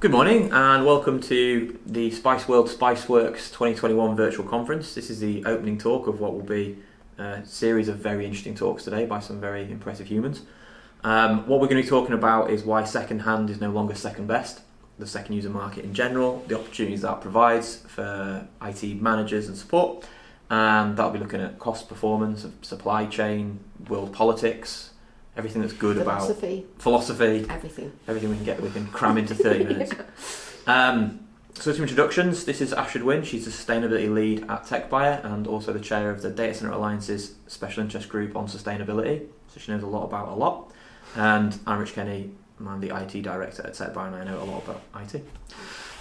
Good morning and welcome to the Spice World Spiceworks 2021 virtual conference. This is the opening talk of what will be a series of very interesting talks today by some very impressive humans. What we're going to be talking about is why second-hand is no longer second best, the second user market in general, the opportunities that provides for IT managers and support, and that'll be looking at cost performance of supply chain, world politics, everything that's good about philosophy, everything we can cram into 30 minutes. So some introductions. This is Ashford Wynne. She's the sustainability lead at Techbuyer and also the chair of the Data Center Alliance's special interest group on sustainability. So she knows a lot about a lot. And I'm Rich Kenny. I'm the IT director at Techbuyer and I know a lot about IT.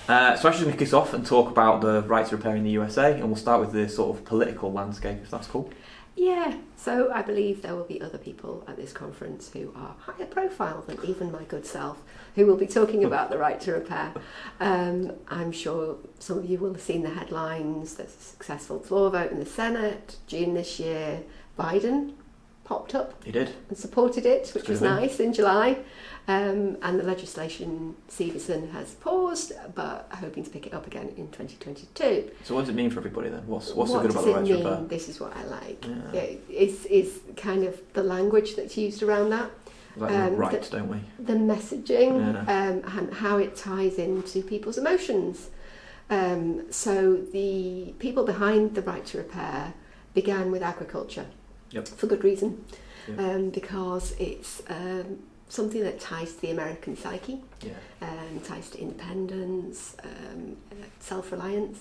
So Ashford's going to kick us off and talk about the right to repair in the USA, and we'll start with the sort of political landscape, if that's cool. Yeah, so I believe there will be other people at this conference who are higher profile than even my good self, who will be talking about the right to repair. I'm sure some of you will have seen the headlines. There's a successful floor vote in the Senate, June this year. Biden popped up. He did. And supported it, which was nice, in July. And the legislation, Severson has paused, but hoping to pick it up again in 2022. So what does it mean for everybody then? What's so good about the right to repair? This is what I like. Yeah. It's kind of the language that's used around that. Right, don't we? The messaging and how it ties into people's emotions. So the people behind the right to repair began with agriculture. Yep. For good reason. Yep. Because it's something that ties to the American psyche, ties to independence, self-reliance,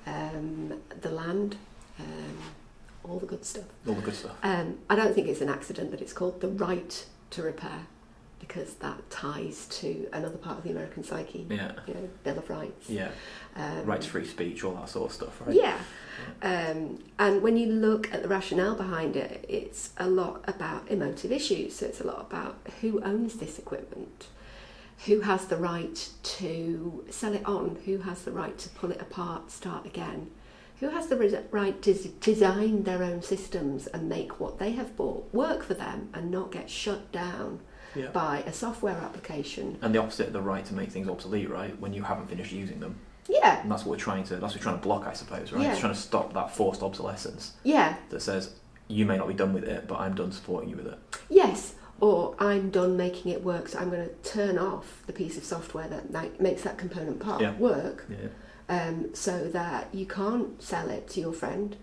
the land, all the good stuff. All the good stuff. I don't think it's an accident that it's called the right to repair, because that ties to another part of the American psyche. Yeah. You know, Bill of Rights. Yeah. Right to free speech, all that sort of stuff, right? Yeah. And when you look at the rationale behind it, it's a lot about emotive issues. So it's a lot about who owns this equipment, who has the right to sell it on, who has the right to pull it apart, start again, who has the right to design their own systems and make what they have bought work for them and not get shut down by a software application. And the opposite of the right to make things obsolete, right? When you haven't finished using them. Yeah. And that's what we're trying to block, I suppose, right? Yeah. It's trying to stop that forced obsolescence. Yeah. That says, you may not be done with it, but I'm done supporting you with it. Yes. Or I'm done making it work, so I'm going to turn off the piece of software that makes that component part work, so that you can't sell it to your friend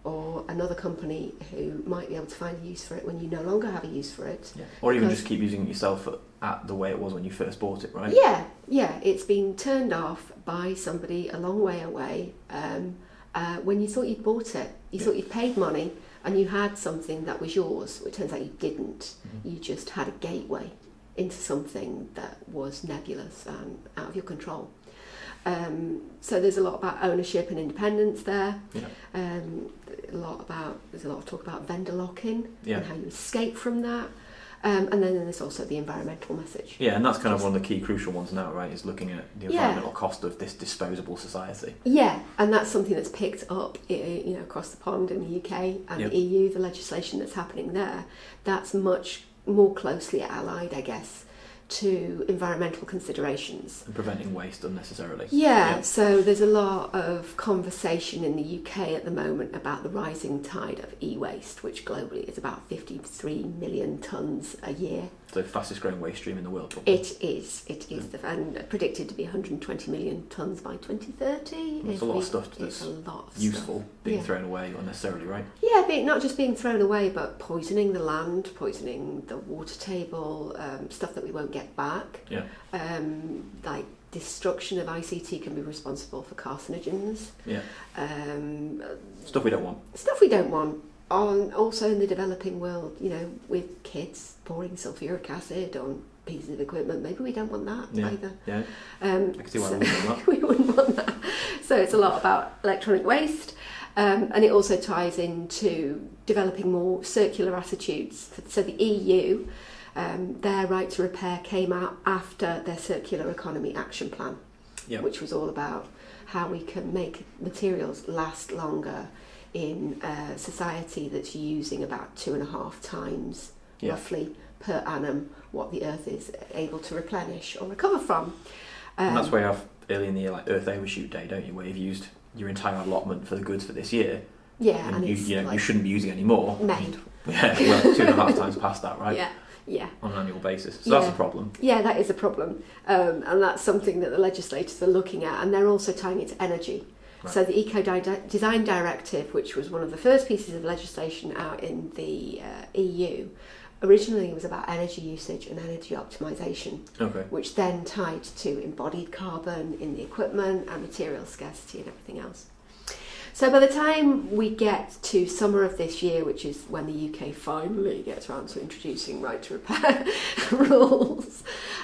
or another company who might be able to find a use for it when you no longer have a use for it. Yeah. Or even just keep using it yourself at the way it was when you first bought it, right? Yeah, it's been turned off by somebody a long way away when you thought you'd bought it. You thought you'd paid money and you had something that was yours. It turns out you didn't. Mm-hmm. You just had a gateway into something that was nebulous and out of your control. So there's a lot about ownership and independence there. Yeah. There's a lot of talk about vendor lock-in and how you escape from that. And then there's also the environmental message. Yeah, and that's kind of one of the key crucial ones now, right? Is looking at the environmental cost of this disposable society. Yeah, and that's something that's picked up, across the pond in the UK and the EU. The legislation that's happening there, that's much more closely allied, I guess, to environmental considerations. And preventing waste unnecessarily. Yeah, so there's a lot of conversation in the UK at the moment about the rising tide of e-waste, which globally is about 53 million tonnes a year. The fastest growing waste stream in the world, probably. It is, and predicted to be 120 million tonnes by 2030. It's a lot of stuff that's useful being thrown away unnecessarily, right? Yeah, not just being thrown away, but poisoning the land, poisoning the water table, stuff that we won't get back. Yeah. Like destruction of ICT can be responsible for carcinogens. Yeah. Stuff we don't want. Also in the developing world, with kids pouring sulfuric acid on pieces of equipment, maybe we don't want that either. Yeah. I can see why we wouldn't want that. We wouldn't want that. So it's a lot about electronic waste, and it also ties into developing more circular attitudes. So the EU, their right to repair came out after their circular economy action plan, which was all about how we can make materials last longer in a society that's using about 2.5 times roughly per annum what the earth is able to replenish or recover from. And that's where you have early in the year, like Earth Overshoot Day, don't you? Where you've used your entire allotment for the goods for this year. Yeah, and you shouldn't be using any more. May. Yeah, well, 2.5 times past that, right? Yeah. On an annual basis. So that's a problem. Yeah, that is a problem. And that's something that the legislators are looking at, and they're also tying it to energy. Right. So the Eco-Design Directive, which was one of the first pieces of legislation out in the EU, originally was about energy usage and energy optimisation, which then tied to embodied carbon in the equipment and material scarcity and everything else. So by the time we get to summer of this year, which is when the UK finally gets around to introducing right to repair rules,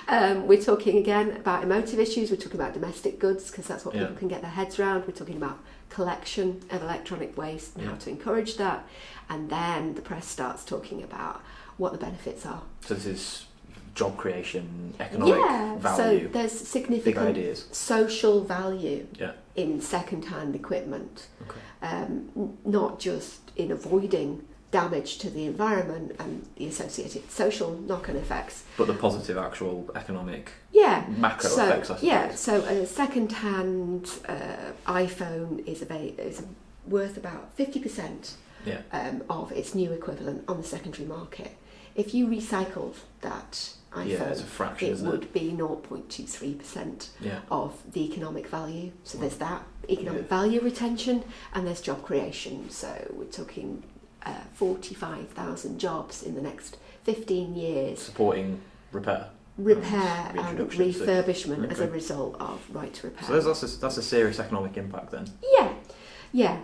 we're talking again about emotive issues, we're talking about domestic goods, because that's what people can get their heads around, we're talking about collection of electronic waste and how to encourage that, and then the press starts talking about what the benefits are. So this is job creation, economic value. So there's significant big ideas. Social value in second-hand equipment, not just in avoiding damage to the environment and the associated social knock-on effects, but the positive actual economic macro effects, I suppose. Yeah, so a second-hand iPhone is worth about 50% of its new equivalent on the secondary market. If you recycled that iPhone, it's a fraction, it would be 0.23% of the economic value. So there's that economic value retention, and there's job creation. So we're talking 45,000 jobs in the next 15 years. Supporting repair and refurbishment as a result of right to repair. So that's a serious economic impact then. Yeah.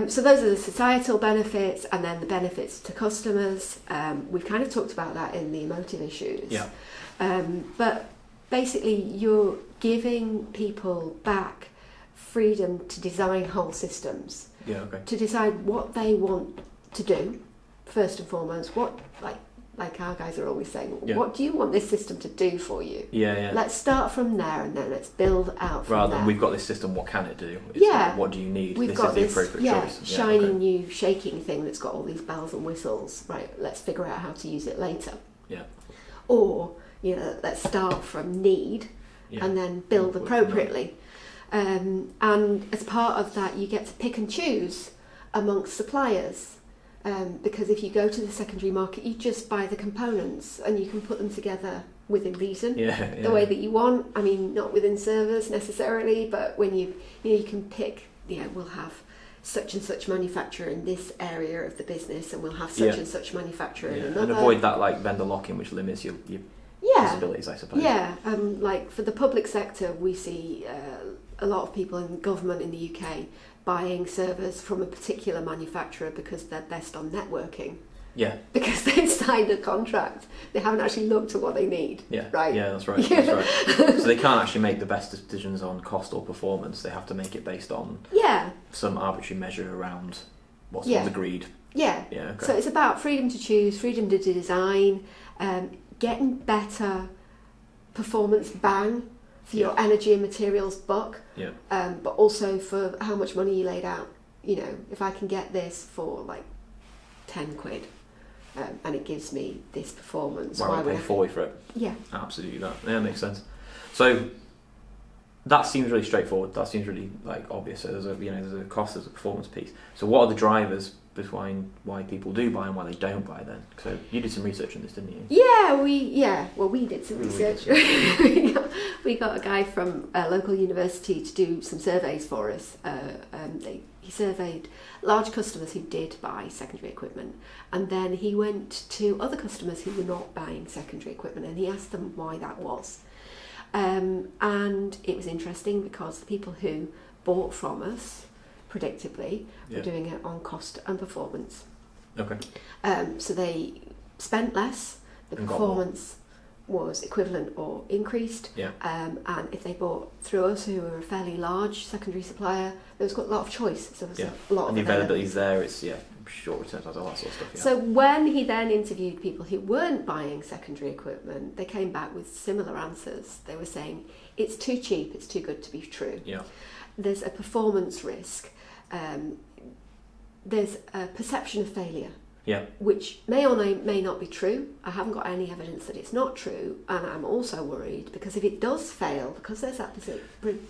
So those are the societal benefits, and then the benefits to customers. We've kind of talked about that in the emotive issues. But basically you're giving people back freedom to design whole systems, to decide what they want to do, first and foremost. What, like our guys are always saying, what do you want this system to do for you? Let's start from there, and then let's build out from rather there. than we've got this system, what can it do? It's what do you need? We've this got is the this appropriate choice. shiny new shaking thing that's got all these bells and whistles. Right, let's figure out how to use it later. Or let's start from need and then build appropriately. And as part of that, you get to pick and choose amongst suppliers. Because if you go to the secondary market, you just buy the components and you can put them together within reason, the way that you want. I mean, not within servers necessarily, but when you can pick, we'll have such and such manufacturer in this area of the business, and we'll have such and such manufacturer in another. And avoid that vendor lock-in, which limits your possibilities, I suppose. Like for the public sector, we see a lot of people in government in the UK buying servers from a particular manufacturer because they're best on networking. Because they've signed a contract. They haven't actually looked at what they need. Right? Yeah, that's right. So they can't actually make the best decisions on cost or performance. They have to make it based on some arbitrary measure around what's agreed. So it's about freedom to choose, freedom to design, getting better performance bang for your energy and materials buck, but also for how much money you laid out. If I can get this for like 10 quid and it gives me this performance, why would I pay 40 for it? Absolutely, that makes sense. So that seems really straightforward. That seems really obvious. So there's a cost, there's a performance piece. So what are the drivers behind why people do buy and why they don't buy then? So you did some research on this, didn't you? We did some research. We got a guy from a local university to do some surveys for us. He surveyed large customers who did buy secondary equipment, and then he went to other customers who were not buying secondary equipment, and he asked them why that was. And it was interesting because the people who bought from us, predictably, were doing it on cost and performance. So they spent less, the performance was equivalent or increased, and if they bought through us, who were a fairly large secondary supplier, there was a lot of choice, so there was a lot and of the availability is there, it's short returns, all that sort of stuff. So when he then interviewed people who weren't buying secondary equipment, they came back with similar answers. They were saying it's too cheap, it's too good to be true. There's a performance risk. There's a perception of failure. Yeah. which may or may not be true. I haven't got any evidence that it's not true, and I'm also worried because if it does fail, because there's that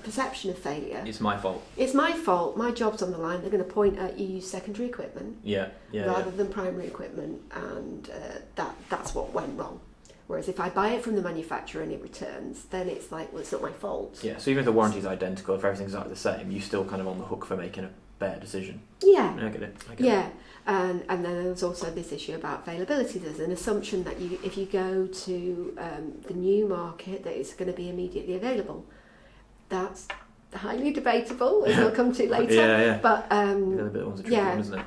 perception of failure, It's my fault. it's my fault, my job's on the line, they're going to point at you use secondary equipment rather than primary equipment, and that's what went wrong. Whereas if I buy it from the manufacturer and it returns, then it's like, well, it's not my fault. Yeah, so even if the warranty is identical, if everything's exactly the same, you're still kind of on the hook for making a better decision. Yeah. I get it. And then there's also this issue about availability. There's an assumption that if you go to the new market, that it's going to be immediately available. That's highly debatable, as we'll come to later. Yeah. But The other bit one's a tricky one, isn't it?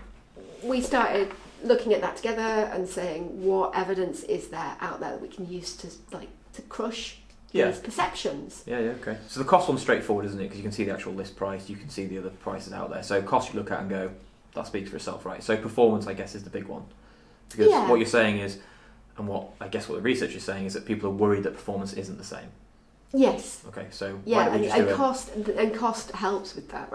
we started looking at that together and saying, what evidence is there out there that we can use to crush these perceptions? Yeah, okay. So the cost one's straightforward, isn't it? Because you can see the actual list price, you can see the other prices out there. So cost you look at and go, that speaks for itself, right? So performance, I guess, is the big one. Because what you're saying is, and what I guess what the research is saying is that people are worried that performance isn't the same. Yes. Okay, so and cost helps with that,